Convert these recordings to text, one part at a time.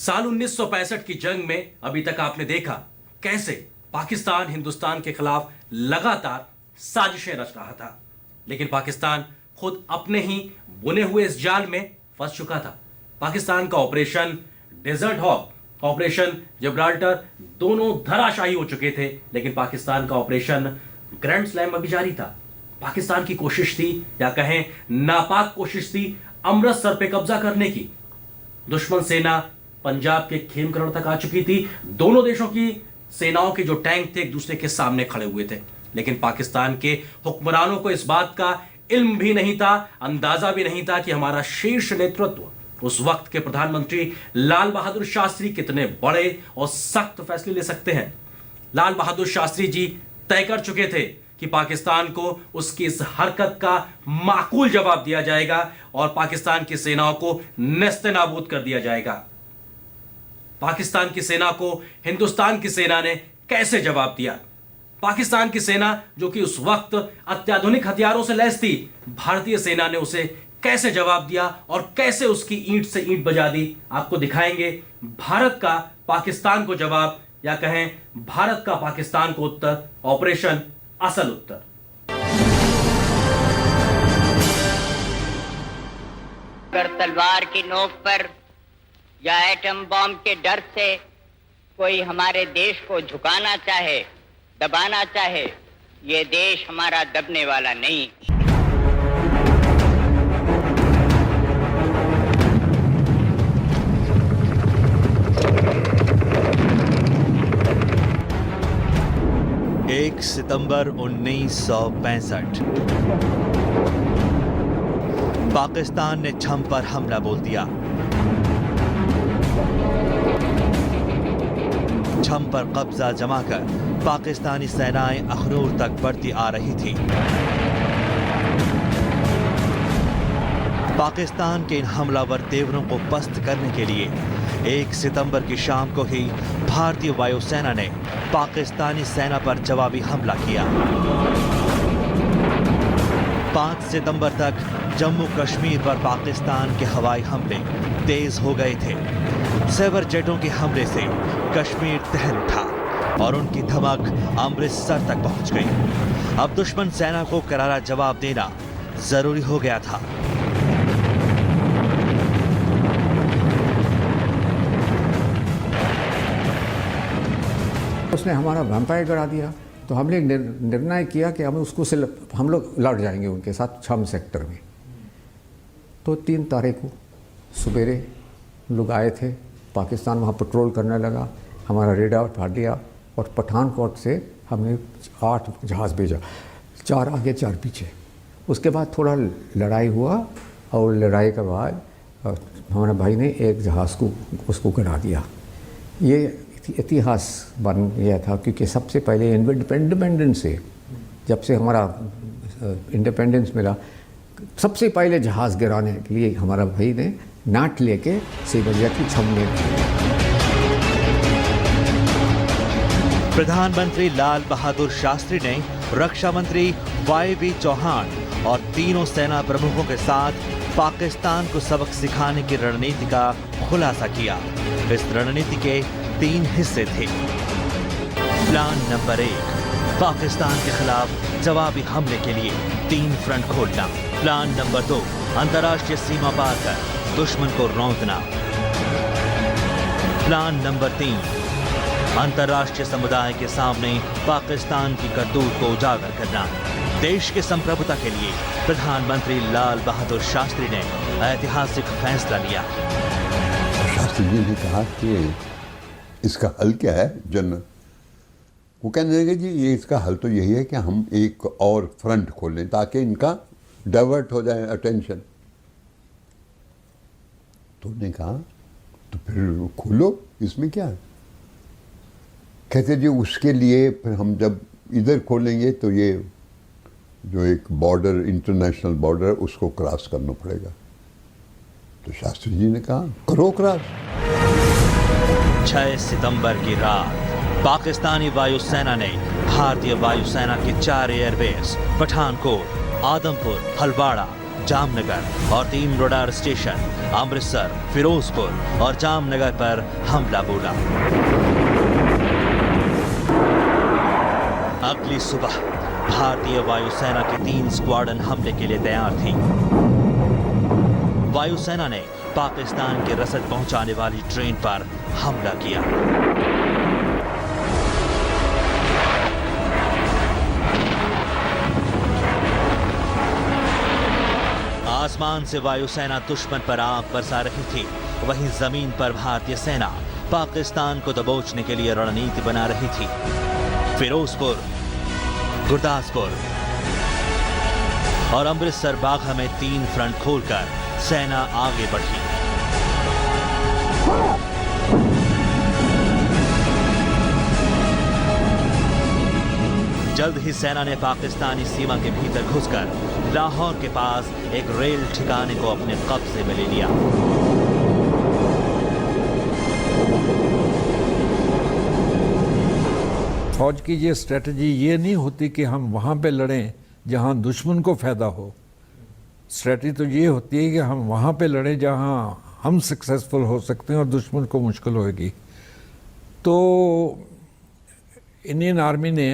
साल 1965 की जंग में अभी तक आपने देखा कैसे पाकिस्तान हिंदुस्तान के खिलाफ लगातार साजिशें रच रहा था, लेकिन पाकिस्तान खुद अपने ही बुने हुए इस जाल में फंस चुका था। पाकिस्तान का operation Desert Hawk, operation Gibraltar दोनों धराशायी हो चुके थे, लेकिन पाकिस्तान का ऑपरेशन ग्रैंड स्लैम अभी जारी था। पाकिस्तान की कोशिश थी, या कहें नापाक कोशिश थी, अमृतसर पे कब्जा करने की। दुश्मन सेना पंजाब के खेमकरण तक आ चुकी थी। दोनों देशों की सेनाओं के जो टैंक थे एक दूसरे के सामने खड़े हुए थे, लेकिन पाकिस्तान के हुक्मरानों को इस बात का इल्म भी नहीं था, अंदाजा भी नहीं था कि हमारा शीर्ष नेतृत्व, उस वक्त के प्रधानमंत्री लाल बहादुर शास्त्री कितने बड़े और सख्त फैसले ले सकते हैं। लाल बहादुर शास्त्री जी तय कर चुके थे कि पाकिस्तान को उसकी इस हरकत का माकूल जवाब दिया जाएगा और पाकिस्तान की सेनाओं को नेस्तनाबूद कर दिया जाएगा। पाकिस्तान की सेना को हिंदुस्तान की सेना ने कैसे जवाब दिया? पाकिस्तान की सेना जो कि उस वक्त अत्याधुनिक हथियारों से लैस थी, भारतीय सेना ने उसे कैसे जवाब दिया और कैसे उसकी ईंट से ईंट बजा दी, आपको दिखाएंगे। भारत का पाकिस्तान को जवाब, या कहें भारत का पाकिस्तान को उत्तर, ऑपरेशन असल उत्तर। अगर तलवार की नोक पर या एटम बॉम्ब के डर से कोई हमारे देश को झुकाना चाहे, दबाना चाहे, ये देश हमारा दबने वाला नहीं। एक सितंबर 1965 पाकिस्तान ने छम पर हमला बोल दिया। छम पर कब्जा जमाकर पाकिस्तानी सेनाएं अखनूर तक बढ़ती आ रही थी। पाकिस्तान के इन हमलावर तेवरों को पस्त करने के लिए 1 सितंबर की शाम को ही भारतीय वायुसेना ने पाकिस्तानी सेना पर जवाबी हमला किया। 5 सितंबर तक जम्मू कश्मीर पर पाकिस्तान के हवाई हमले तेज हो गए थे। सेवर जेटों के हमले से कश्मीर दहल उठा और उनकी धमक अमृतसर तक पहुंच गई। अब दुश्मन सेना को करारा जवाब देना जरूरी हो गया था। उसने हमारा वैम्पायर गड़ा दिया, तो हमने निर्णय किया कि हम लोग लड़ जाएंगे उनके साथ छम सेक्टर में। तो 3 तारीख को सवेरे लोग आए थे, पाकिस्तान वहाँ पेट्रोल करने लगा, हमारा रेडार फाड़ दिया और पठानकोट से हमने 8 जहाज़ भेजा, 4 आगे 4 पीछे। उसके बाद थोड़ा लड़ाई हुआ और लड़ाई के बाद हमारे भाई ने एक जहाज़ को उसको गिरा दिया। ये इतिहास बन गया था, क्योंकि सबसे पहले इंडिपेंडेंस से, जब से हमारा इंडिपेंडेंस मिला, सबसे पहले जहाज़ गिराने के लिए हमारा भाई ने नाट लेके सीबरिया की छम में। प्रधानमंत्री लाल बहादुर शास्त्री ने रक्षा मंत्री YV चौहान और तीनों सेना प्रमुखों के साथ पाकिस्तान को सबक सिखाने की रणनीति का खुलासा किया। इस रणनीति के 3 हिस्से थे। प्लान नंबर 1, पाकिस्तान के खिलाफ जवाबी हमले के लिए 3 फ्रंट खोलना। प्लान नंबर 2, अंतर्राष्ट्रीय सीमा पार कर दुश्मन को रौंदना। प्लान नंबर 3, अंतर्राष्ट्रीय समुदाय के सामने पाकिस्तान की करतूत को उजागर करना। देश के संप्रभुता के लिए प्रधानमंत्री लाल बहादुर शास्त्री ने ऐतिहासिक फैसला लिया। शास्त्री जी ने कहा कि इसका हल क्या है जनरल? वो कहने लगे जी ये इसका हल तो यही है कि हम एक और फ्रंट खोल लें ताकि इनका डाइवर्ट हो जाए अटेंशन। तो उन्होंने कहा तो फिर खोलो, इसमें क्या है? कहते जी उसके लिए फिर हम जब इधर खोलेंगे तो ये जो एक बॉर्डर, इंटरनेशनल बॉर्डर, उसको क्रॉस करना पड़ेगा। तो शास्त्री जी ने कहा करो क्रॉस। 6 सितंबर की रात पाकिस्तानी वायुसेना ने भारतीय वायुसेना के 4 एयरबेस पठानकोट, आदमपुर, हलवाड़ा, जामनगर और 3 रडार स्टेशन अमृतसर, फिरोजपुर और जामनगर पर हमला बोला। अगली सुबह भारतीय वायुसेना की 3 स्क्वाड्रन हमले के लिए तैयार थी। वायुसेना ने पाकिस्तान के रसद पहुंचाने वाली ट्रेन पर हमला किया। आसमान से वायुसेना दुश्मन पर आग बरसा रही थी, वहीं जमीन पर भारतीय सेना पाकिस्तान को दबोचने के लिए रणनीति बना रही थी। फिरोजपुर, गुरदासपुर और अमृतसर बाघा में 3 फ्रंट खोलकर सेना आगे बढ़ी। जल्द ही सेना ने पाकिस्तानी सीमा के भीतर घुसकर लाहौर के पास एक रेल ठिकाने को अपने कब्जे में ले लिया। फौज की ये स्ट्रेटजी ये नहीं होती कि हम वहाँ पे लड़ें जहाँ दुश्मन को फ़ायदा हो। स्ट्रेटजी तो ये होती है कि हम वहाँ पे लड़ें जहाँ हम सक्सेसफुल हो सकते हैं और दुश्मन को मुश्किल होगी। तो इंडियन आर्मी ने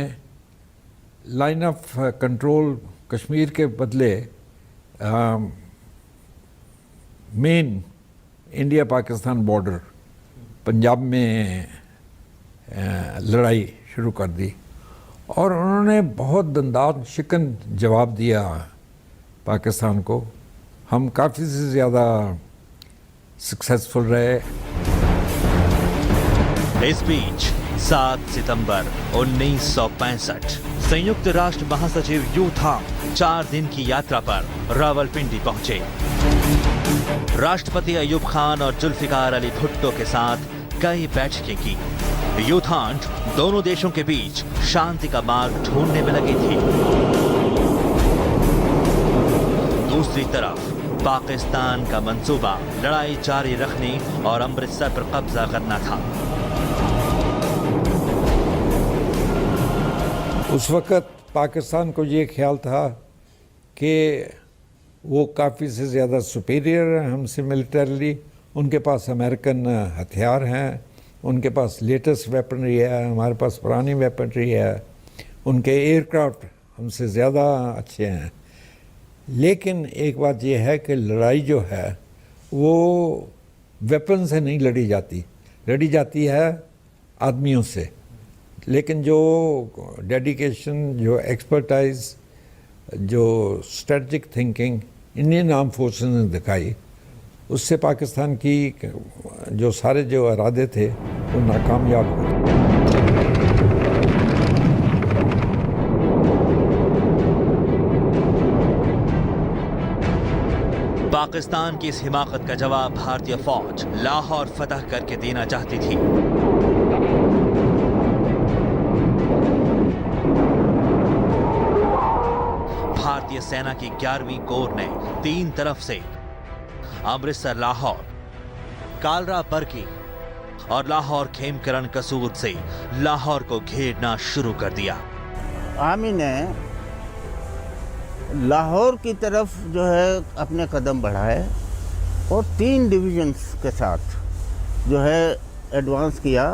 लाइन ऑफ कंट्रोल कश्मीर के बदले main India Pakistan border Punjab में लड़ाई शुरू कर दी और उन्होंने बहुत दंदान शिकन जवाब दिया पाकिस्तान को। हम काफ़ी से ज़्यादा सक्सेसफुल रहे। इस बीच 7 सितंबर 1965 संयुक्त राष्ट्र महासचिव यू थांग 4 दिन की यात्रा पर रावलपिंडी पहुंचे। राष्ट्रपति अयूब खान और जुल्फिकार अली भुट्टो के साथ कई बैठकें की। यू थांग दोनों देशों के बीच शांति का मार्ग ढूंढने में लगी थी। दूसरी तरफ पाकिस्तान का मंसूबा लड़ाई जारी रखने और अमृतसर पर कब्जा करना था। उस वक़्त पाकिस्तान को ये ख्याल था कि वो काफ़ी से ज़्यादा सुपीरियर है हमसे मिलिटरली। उनके पास अमेरिकन हथियार हैं, उनके पास लेटेस्ट वेपनरी है, हमारे पास पुरानी वेपनरी है, उनके एयरक्राफ्ट हमसे ज़्यादा अच्छे हैं। लेकिन एक बात यह है कि लड़ाई जो है वो वेपन से नहीं लड़ी जाती है आदमियों से। लेकिन जो डेडिकेशन, जो एक्सपर्टाइज, जो strategic thinking Indian arm forces ने दिखाई, उससे पाकिस्तान की जो सारे जो इरादे थे वो नाकामयाब हुए। पाकिस्तान की इस हिमाकत का जवाब भारतीय फौज लाहौर फतह करके देना चाहती थी। भारतीय सेना की 11वीं कोर ने 3 तरफ से अमृतसर, लाहौर, कालरा बरकी और लाहौर खेमकरण कसूर से लाहौर को घेरना शुरू कर दिया। आर्मी ने लाहौर की तरफ जो है अपने कदम बढ़ाए और 3 डिवीजन्स के साथ जो है एडवांस किया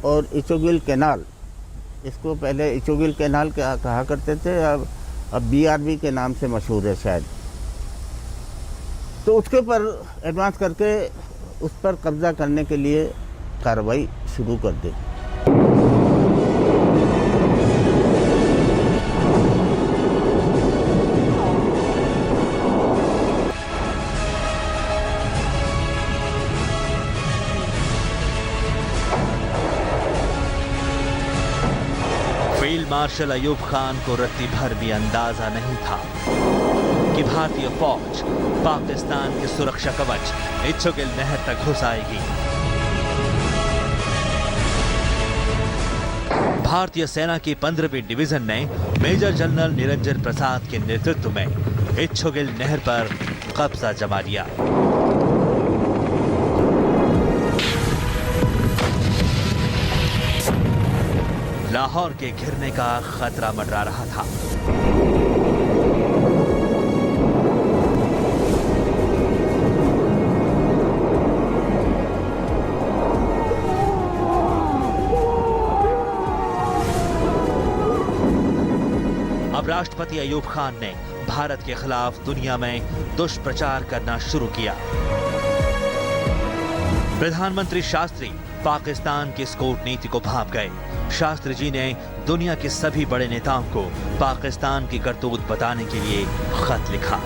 और इचोगिल कैनाल, इसको पहले इचोगिल कैनाल कहा करते थे, अब BRB के नाम से मशहूर है शायद। तो उसके पर एडवांस करके उस पर कब्जा करने के लिए कार्रवाई शुरू कर दी। फील्ड मार्शल अयूब खान को रत्ती भर भी अंदाजा नहीं था कि भारतीय फौज पाकिस्तान के सुरक्षा कवच इच्छुगिल नहर तक घुस आएगी। भारतीय सेना की 15वीं डिवीजन ने मेजर जनरल निरंजन प्रसाद के नेतृत्व में इच्छुगिल नहर पर कब्जा जमा लिया। लाहौर के घिरने का खतरा मंडरा रहा था। अब राष्ट्रपति अयूब खान ने भारत के खिलाफ दुनिया में दुष्प्रचार करना शुरू किया। प्रधानमंत्री शास्त्री पाकिस्तान की इस कूटनीति को भांप गए। शास्त्री जी ने दुनिया के सभी बड़े नेताओं को पाकिस्तान की करतूत बताने के लिए खत लिखा।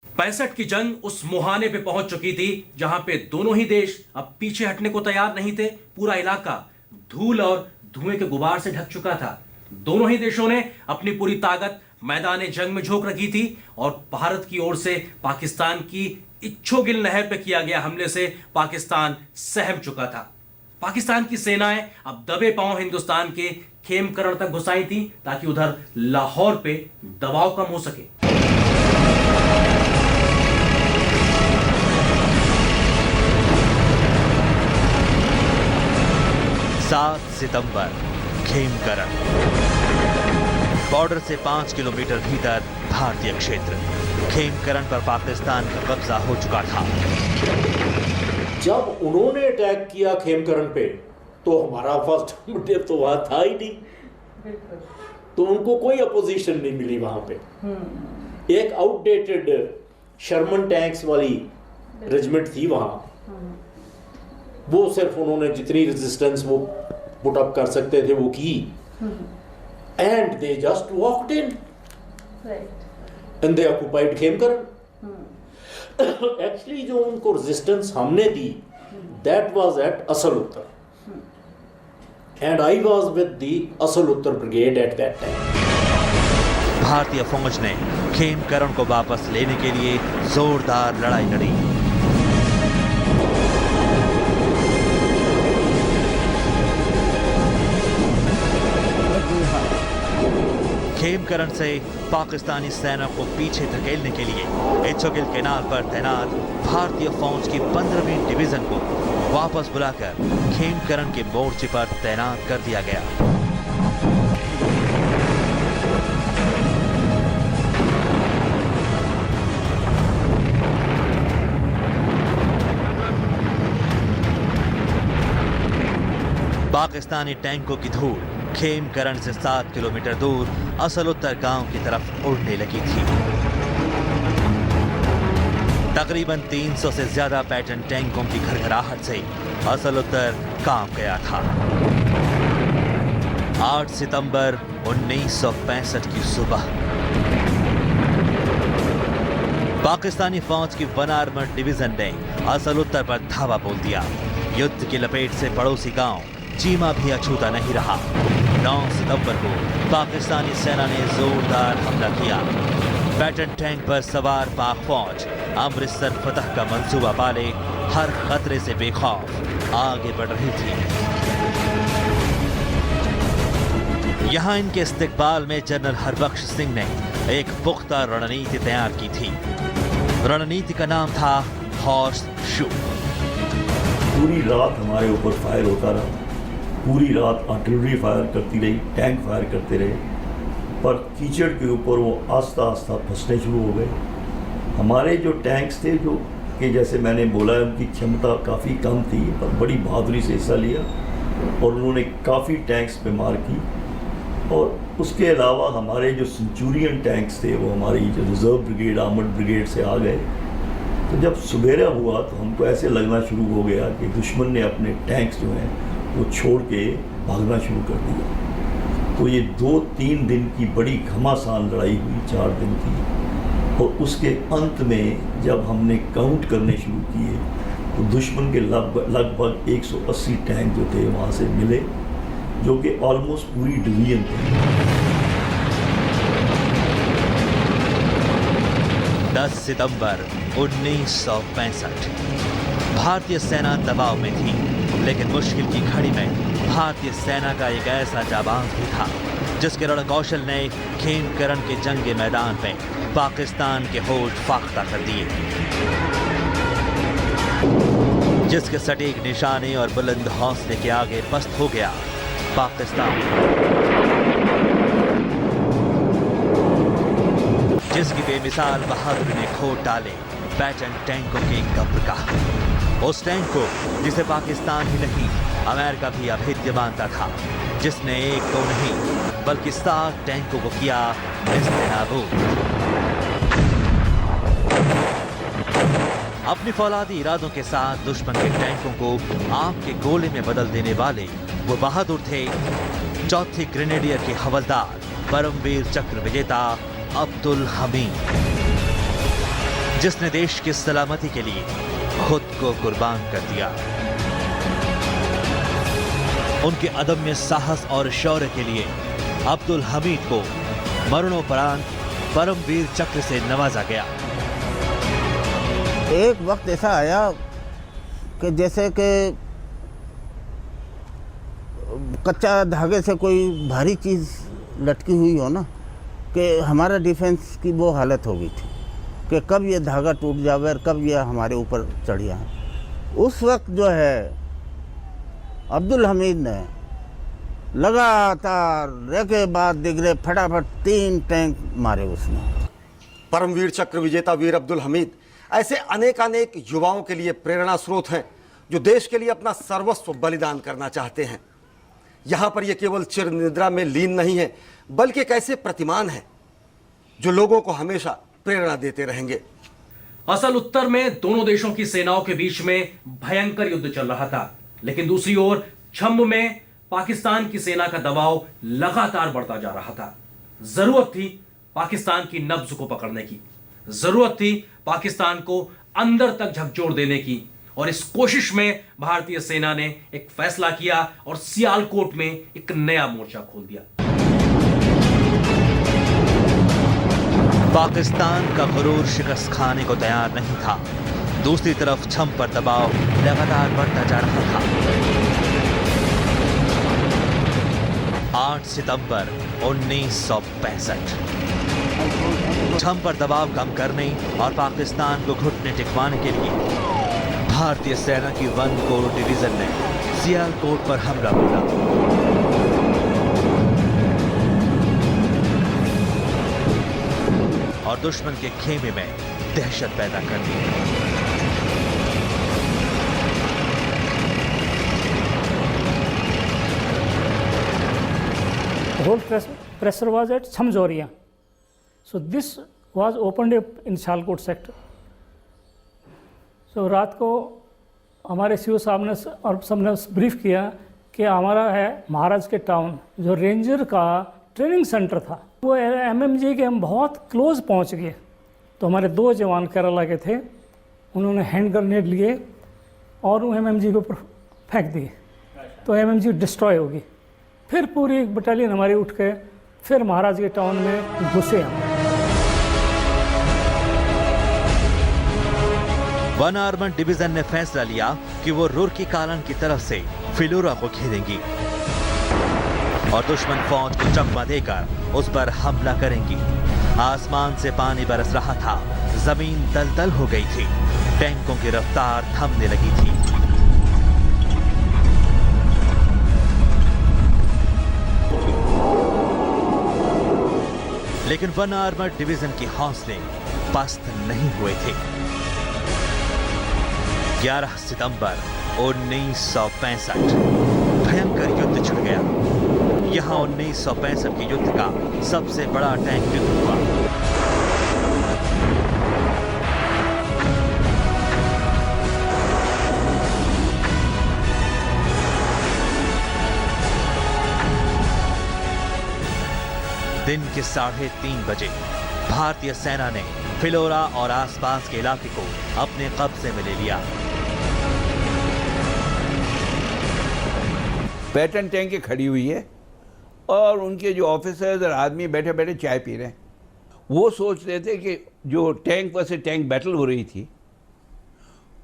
पैंसठ की जंग उस मुहाने पे पहुंच चुकी थी जहां पे दोनों ही देश अब पीछे हटने को तैयार नहीं थे। पूरा इलाका धूल और धुएं के गुबार से ढक चुका था। दोनों ही देशों ने अपनी पूरी ताकत मैदान जंग में झोंक रखी थी और भारत की ओर से पाकिस्तान की इच्छोगिल नहर पे किया गया हमले से पाकिस्तान सहम चुका था। पाकिस्तान की सेनाएं अब दबे पांव हिंदुस्तान के खेमकरण तक घुसाई थी ताकि उधर लाहौर पे दबाव कम हो सके। 7 सितंबर खेमकरण। बॉर्डर से 5 किलोमीटर भीतर भारतीय क्षेत्र खेमकरण पर पाकिस्तान का कब्जा हो चुका था। जब उन्होंने अटैक किया खेमकरण पे तो हमारा फर्स्ट मोटिव तो वहां था ही नहीं, तो उनको कोई अपोजिशन नहीं मिली वहां पे। एक आउटडेटेड शर्मन टैंक्स वाली रेजिमेंट थी वहां, वो सिर्फ उन्होंने जितनी रेजिस्टेंस वो पुट अप कर सकते थे वो की, and they just walked in and they occupied Khemkaran. Actually जो उनको रेजिस्टेंस हमने दी that was at Asal Uttar, and I was with the Asal Uttar brigade at that time. भारतीय फौज ने खेमकरण को वापस लेने के लिए जोरदार लड़ाई लड़ी। खेमकरण से पाकिस्तानी सेना को पीछे धकेलने के लिए इच्छोगिल केनाल पर तैनात भारतीय फौज की 15वीं डिवीजन को वापस बुलाकर खेमकरण के मोर्चे पर तैनात कर दिया गया। पाकिस्तानी टैंकों की धूल खेमकरण से 7 किलोमीटर दूर असल उत्तर गांव की तरफ उड़ने लगी थी। तकरीबन 300 से ज्यादा पैटर्न टैंकों की घरघराहट से असल उत्तर कांप गया था। 8 सितंबर 1965 की सुबह पाकिस्तानी फौज की 1 आर्मर्ड डिवीजन ने असल उत्तर पर धावा बोल दिया। युद्ध की लपेट से पड़ोसी गांव चीमा भी अछूता नहीं रहा। 9 सितंबर को पाकिस्तानी सेना ने जोरदार हमला किया। पैटर्न टैंक पर सवार पाक फौज अमृतसर फतह का मंसूबा पाले हर खतरे से बेखौफ आगे बढ़ रही थी। यहां इनके इस्तेकबाल में जनरल हरबख्श सिंह ने एक पुख्ता रणनीति तैयार की थी। रणनीति का नाम था हॉर्स शू। पूरी रात हमारे ऊपर फायर होता रहा, पूरी रात आर्टिलरी फायर करती रही, टैंक फायर करते रहे, पर कीचड़ के ऊपर वो आस्ता आस्ता फंसने शुरू हो गए। हमारे जो टैंक्स थे जो कि जैसे मैंने बोला उनकी क्षमता काफ़ी कम थी, पर बड़ी बहादुरी से हिस्सा लिया और उन्होंने काफ़ी टैंक्स पे मार की। और उसके अलावा हमारे जो सेंचुरियन टैंक्स थे वो हमारी जो रिजर्व ब्रिगेड आर्मर्ड ब्रिगेड से आ गए। तो जब सुबेरा हुआ तो हमको ऐसे लगना शुरू हो गया कि दुश्मन ने अपने टैंक्स जो हैं वो छोड़ के भागना शुरू कर दिया। तो ये 2-3 दिन की बड़ी घमासान लड़ाई हुई, 4 दिन की। और उसके अंत में जब हमने काउंट करने शुरू किए तो दुश्मन के लगभग 180 टैंक जो थे वहाँ से मिले, जो कि ऑलमोस्ट पूरी डिवीजन थी। 10 सितंबर 1965 भारतीय सेना दबाव में थी, लेकिन मुश्किल की घड़ी में भारतीय सेना का एक ऐसा जाबाज भी था जिसके रणकौशल ने खेमकरण के जंग के मैदान में पाकिस्तान के होठ फाख्ता कर दिए, जिसके सटीक निशाने और बुलंद हौसले के आगे पस्त हो गया पाकिस्तान, जिसकी बेमिसाल बहादुरी ने खोद डाले पैटर्न टैंकों के कब्र का। उस टैंक को जिसे पाकिस्तान ही नहीं अमेरिका भी अभेद्य मानता था, जिसने एक को नहीं बल्कि 7 टैंकों को किया नेस्तनाबूद। अपनी फौलादी इरादों के साथ दुश्मन के टैंकों को आग के गोले में बदल देने वाले वो बहादुर थे 4थी ग्रेनेडियर के हवलदार परमवीर चक्र विजेता अब्दुल हमीद, जिसने देश की सलामती के लिए खुद को कुर्बान कर दिया। उनके अदम्य साहस और शौर्य के लिए अब्दुल हमीद को मरणोपरांत परमवीर चक्र से नवाजा गया। एक वक्त ऐसा आया कि जैसे कि कच्चा धागे से कोई भारी चीज़ लटकी हुई हो ना, कि हमारा डिफेंस की वो हालत हो गई थी कि कब ये धागा टूट जावे और कब ये हमारे ऊपर चढ़ जाए। उस वक्त जो है अब्दुल हमीद ने लगातार एक के बाद दिगरे फटाफट 3 टैंक मारे उसने। परमवीर चक्र विजेता वीर अब्दुल हमीद ऐसे अनेक युवाओं के लिए प्रेरणा स्रोत हैं जो देश के लिए अपना सर्वस्व बलिदान करना चाहते हैं। यहाँ पर ये केवल चिर निद्रा में लीन नहीं है, बल्कि एक ऐसे प्रतिमान हैं जो लोगों को हमेशा प्रेरणा देते रहेंगे। असल उत्तर में दोनों देशों की सेनाओं के बीच में भयंकर युद्ध चल रहा था, लेकिन दूसरी ओर छम्ब में पाकिस्तान की सेना का दबाव लगातार बढ़ता जा रहा था। जरूरत थी पाकिस्तान की नब्ज को पकड़ने की, जरूरत थी पाकिस्तान को अंदर तक झकझोर देने की, और इस कोशिश में भारतीय सेना ने एक फैसला किया और सियालकोट में एक नया मोर्चा खोल दिया। पाकिस्तान का गुरूर शिकस्त खाने को तैयार नहीं था। दूसरी तरफ छम्ब पर दबाव लगातार बढ़ता जा रहा था। 8 सितंबर 1965 छम्ब पर दबाव कम करने और पाकिस्तान को घुटने टिकवाने के लिए भारतीय सेना की 1 कोर डिवीजन ने सियालकोट पर हमला बोला। और दुश्मन के खेमे में दहशत पैदा कर दी। The whole pressure was at Chamzoria. So this was opened up in Sialkot sector. So रात को हमारे सीओ साहब ने और सबने ब्रीफ किया कि हमारा है महाराज के टाउन जो रेंजर का ट्रेनिंग सेंटर था, वो एमएमजी के हम बहुत क्लोज पहुंच गए। तो हमारे 2 जवान केरला के थे, उन्होंने हैंड ग्रेनेड लिए और वो एमएमजी के ऊपर फेंक दिए, तो एमएमजी डिस्ट्रॉय होगी। फिर पूरी बटालियन हमारी उठ के फिर महाराज के टाउन में घुसे हम। 1 आर्मर्ड डिवीजन ने फैसला लिया कि वो रुर्की कालन की तरफ से फिलोरा को घेरेंगी और दुश्मन फौज को चकमा देकर उस पर हमला करेंगी। आसमान से पानी बरस रहा था, जमीन दलदल हो गई थी, टैंकों की रफ्तार थमने लगी थी। लेकिन 1 आर्मर्ड डिवीजन के हौसले पस्त नहीं हुए थे। 11 सितंबर 1965 भयंकर युद्ध छिड़ गया। यहां 1965 के युद्ध का सबसे बड़ा टैंक युद्ध हुआ। दिन के 3:30 बजे भारतीय सेना ने फिलोरा और आसपास के इलाके को अपने कब्जे में ले लिया। पैटर्न टैंक खड़ी हुई है और उनके जो ऑफिसर्स और आदमी बैठे बैठे चाय पी रहे हैं। वो सोच रहे थे कि जो टैंक पर से टैंक बैटल हो रही थी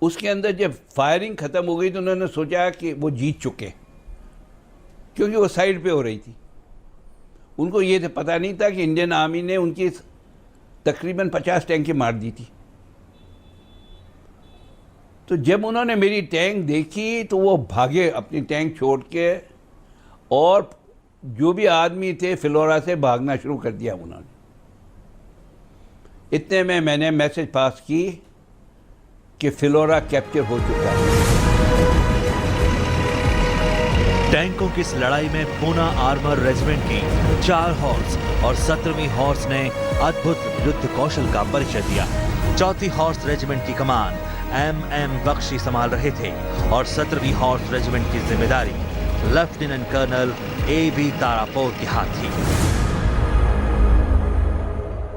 उसके अंदर जब फायरिंग ख़त्म हो गई तो उन्होंने सोचा कि वो जीत चुके, क्योंकि वो साइड पे हो रही थी। उनको ये तो पता नहीं था कि इंडियन आर्मी ने उनकी तकरीबन 50 टैंकें मार दी थी। तो जब उन्होंने मेरी टैंक देखी तो वो भागे अपनी टैंक छोड़ के, और जो भी आदमी थे फिलोरा से भागना शुरू कर दिया उन्होंने। इतने में मैंने मैसेज पास की कि फिलोरा कैप्चर हो चुका है। टैंकों की इस लड़ाई में पूना आर्मर रेजिमेंट की 4 हॉर्स और 17वीं हॉर्स ने अद्भुत युद्ध कौशल का परिचय दिया। 4थी हॉर्स रेजिमेंट की कमान एम बख्शी संभाल रहे थे और 17वीं हॉर्स रेजिमेंट की जिम्मेदारी लेफ्टिनेंट कर्नल AB तारापोर के हाथ थी।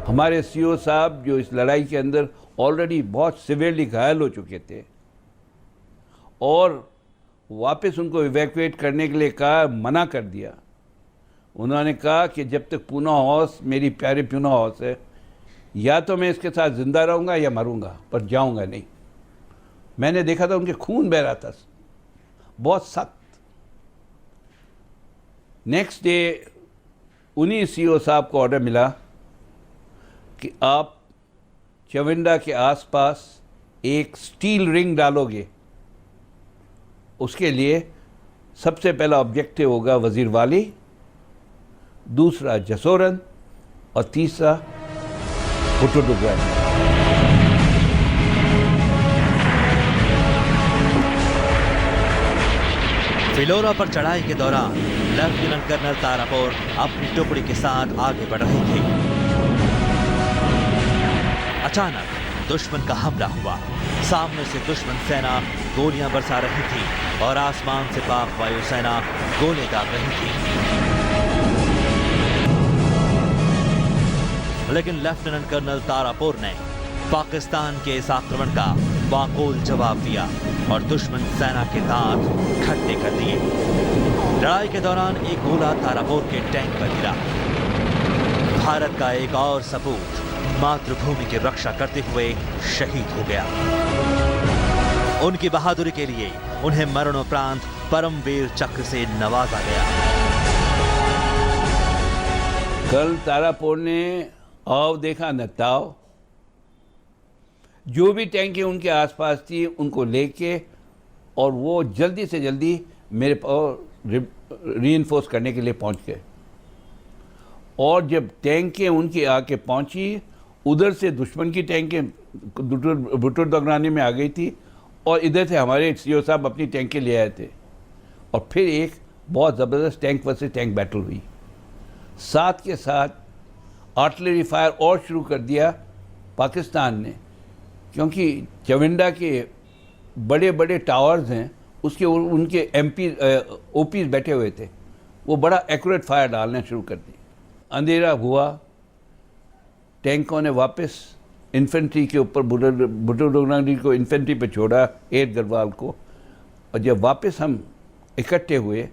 हमारे CO साहब जो इस लड़ाई के अंदर ऑलरेडी बहुत सिवियरली घायल हो चुके थे और वापस उनको इवैक्यूएट करने के लिए कहा, मना कर दिया। उन्होंने कहा कि जब तक पूना हाउस, मेरी प्यारी पूना हाउस है, या तो मैं इसके साथ ज़िंदा रहूँगा या मरूंगा, पर जाऊँगा नहीं। मैंने देखा था उनके खून बह रहा था, बहुत सख्त। नेक्स्ट डे उन्हीं CO साहब को ऑर्डर मिला कि आप चविंडा के आसपास एक स्टील रिंग डालोगे। उसके लिए सबसे पहला ऑब्जेक्टिव होगा वज़ीर वाली, दूसरा जसोरन और तीसरा भुट्टो डोगरानी। फिलोरा पर चढ़ाई के दौरान लेफ्टिनेंट कर्नल तारापोर अपनी टुकड़ी के साथ आगे बढ़ रहे थे। अचानक दुश्मन का हमला हुआ। सामने से दुश्मन सेना गोलियां बरसा रही थी और आसमान से पाक वायुसेना गोले दाग रही थी, लेकिन लेफ्टिनेंट कर्नल तारापोर ने पाकिस्तान के इस आक्रमण का बाकूल जवाब दिया और दुश्मन सेना के दांत खट्टे कर दिए। लड़ाई के दौरान एक गोला तारापोर के टैंक पर गिरा। भारत का एक और सपूत मातृभूमि की रक्षा करते हुए शहीद हो गया। उनकी बहादुरी के लिए उन्हें मरणोपरांत परमवीर चक्र से नवाजा गया। कल तारापोर ने आओ देखा न ताओ, जो भी टैंकें उनके आसपास थी उनको लेके और वो जल्दी से जल्दी मेरे पास रीइंफोर्स करने के लिए पहुंच गए। और जब टैंकें उनकी आके पहुंची, उधर से दुश्मन की टैंकें भुट्टो डोगरानी में आ गई थी और इधर से हमारे CO साहब अपनी टैंकें ले आए थे और फिर एक बहुत ज़बरदस्त टैंक वर्सेस टैंक बैटल हुई। साथ के साथ आर्टिलरी फायर और शुरू कर दिया पाकिस्तान ने, क्योंकि चविंडा के बड़े बड़े टावर्स हैं, उसके उनके OPs बैठे हुए थे, वो बड़ा एक्यूरेट फायर डालना शुरू कर दी। अंधेरा हुआ, टैंकों ने वापस इन्फेंट्री के ऊपर भुट्टो डोगरानी को इन्फेंट्री पे छोड़ा, एयर गढ़वाल को, और जब वापस हम इकट्ठे हुए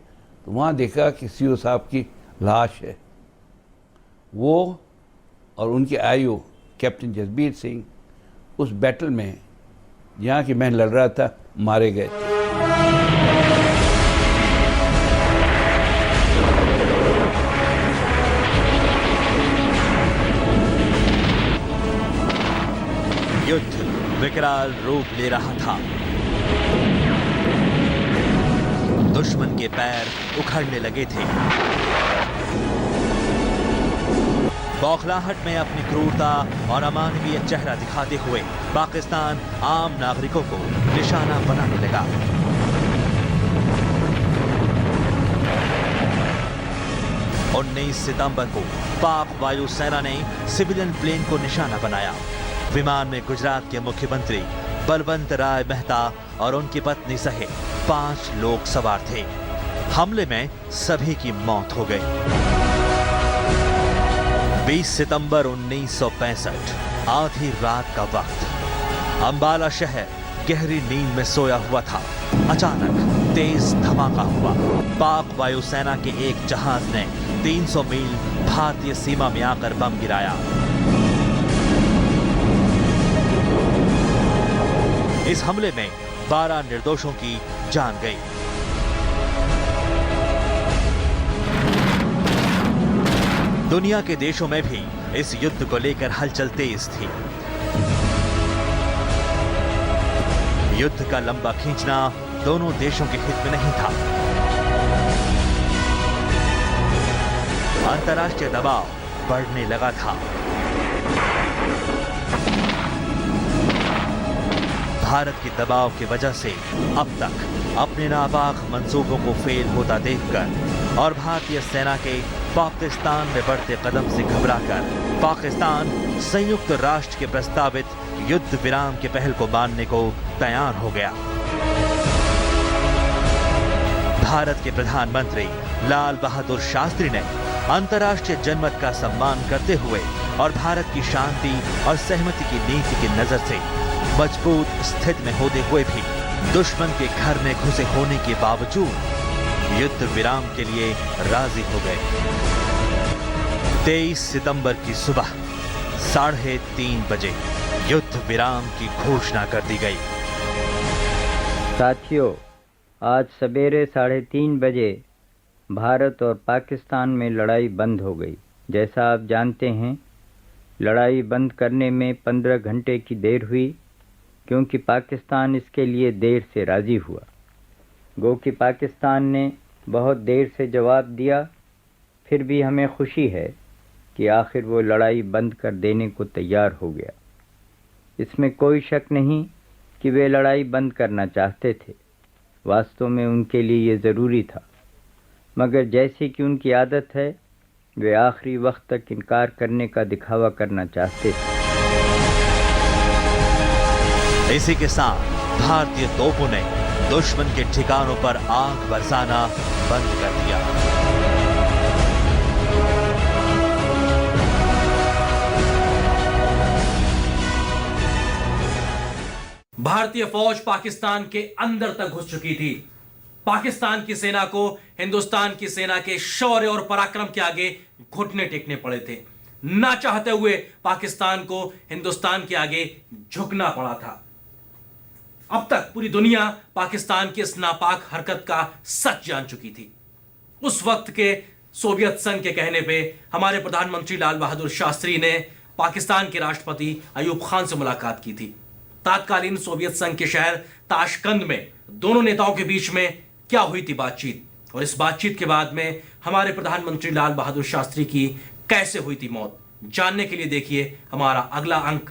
तो वहाँ देखा कि CO साहब की लाश है। वो और उनके आईओ कैप्टन जसबीर सिंह उस बैटल में जहाँ की मैं लड़ रहा था मारे गए थे। युद्ध विकराल रूप ले रहा था। दुश्मन के पैर उखड़ने लगे थे। बौखलाहट में अपनी क्रूरता और अमानवीय चेहरा दिखाते हुए पाकिस्तान आम नागरिकों को निशाना बनाने लगा। 19 सितंबर को पाक वायुसेना ने सिविलियन प्लेन को निशाना बनाया। विमान में गुजरात के मुख्यमंत्री बलवंत राय मेहता और उनकी पत्नी सहित 5 लोग सवार थे। हमले में सभी की मौत हो गई। 20 सितंबर 1965 आधी रात का वक्त, अंबाला शहर गहरी नींद में सोया हुआ था। अचानक तेज धमाका हुआ। पाक वायुसेना के एक जहाज ने 300 मील भारतीय सीमा में आकर बम गिराया। इस हमले में 12 निर्दोषों की जान गई। दुनिया के देशों में भी इस युद्ध को लेकर हलचल तेज थी। युद्ध का लंबा खींचना दोनों देशों के हित में नहीं था। अंतर्राष्ट्रीय दबाव बढ़ने लगा था। भारत के दबाव की वजह से अब तक अपने नापाक मंसूबों को फेल होता देखकर और भारतीय सेना के पाकिस्तान में बढ़ते कदम से घबराकर पाकिस्तान संयुक्त राष्ट्र के प्रस्तावित युद्ध विराम के पहल को मानने को तैयार हो गया। भारत के प्रधानमंत्री लाल बहादुर शास्त्री ने अंतर्राष्ट्रीय जनमत का सम्मान करते हुए और भारत की शांति और सहमति की नीति की नजर से मजबूत स्थिति में होते हुए भी दुश्मन के घर में घुसे होने के बावजूद युद्ध विराम के लिए राजी हो गए। 23 सितंबर की सुबह 3:30 बजे युद्ध विराम की घोषणा कर दी गई। साथियों, आज सवेरे 3:30 बजे भारत और पाकिस्तान में लड़ाई बंद हो गई। जैसा आप जानते हैं, लड़ाई बंद करने में 15 घंटे की देर हुई, क्योंकि पाकिस्तान इसके लिए देर से राज़ी हुआ। गो कि पाकिस्तान ने बहुत देर से जवाब दिया, फिर भी हमें खुशी है कि आखिर वो लड़ाई बंद कर देने को तैयार हो गया। इसमें कोई शक नहीं कि वे लड़ाई बंद करना चाहते थे। वास्तव में उनके लिए ये ज़रूरी था, मगर जैसे कि उनकी आदत है, वे आखिरी वक्त तक इनकार करने का दिखावा करना चाहते थे। इसी के साथ भारतीय तोपों ने दुश्मन के ठिकानों पर आग बरसाना बंद कर दिया। भारतीय फौज पाकिस्तान के अंदर तक घुस चुकी थी। पाकिस्तान की सेना को हिंदुस्तान की सेना के शौर्य और पराक्रम के आगे घुटने टेकने पड़े थे। ना चाहते हुए पाकिस्तान को हिंदुस्तान के आगे झुकना पड़ा था। अब तक पूरी दुनिया पाकिस्तान की इस नापाक हरकत का सच जान चुकी थी। उस वक्त के सोवियत संघ के कहने पे हमारे प्रधानमंत्री लाल बहादुर शास्त्री ने पाकिस्तान के राष्ट्रपति अयूब खान से मुलाकात की थी। तात्कालीन सोवियत संघ के शहर ताशकंद में दोनों नेताओं के बीच में क्या हुई थी बातचीत, और इस बातचीत के बाद में हमारे प्रधानमंत्री लाल बहादुर शास्त्री की कैसे हुई थी मौत, जानने के लिए देखिए हमारा अगला अंक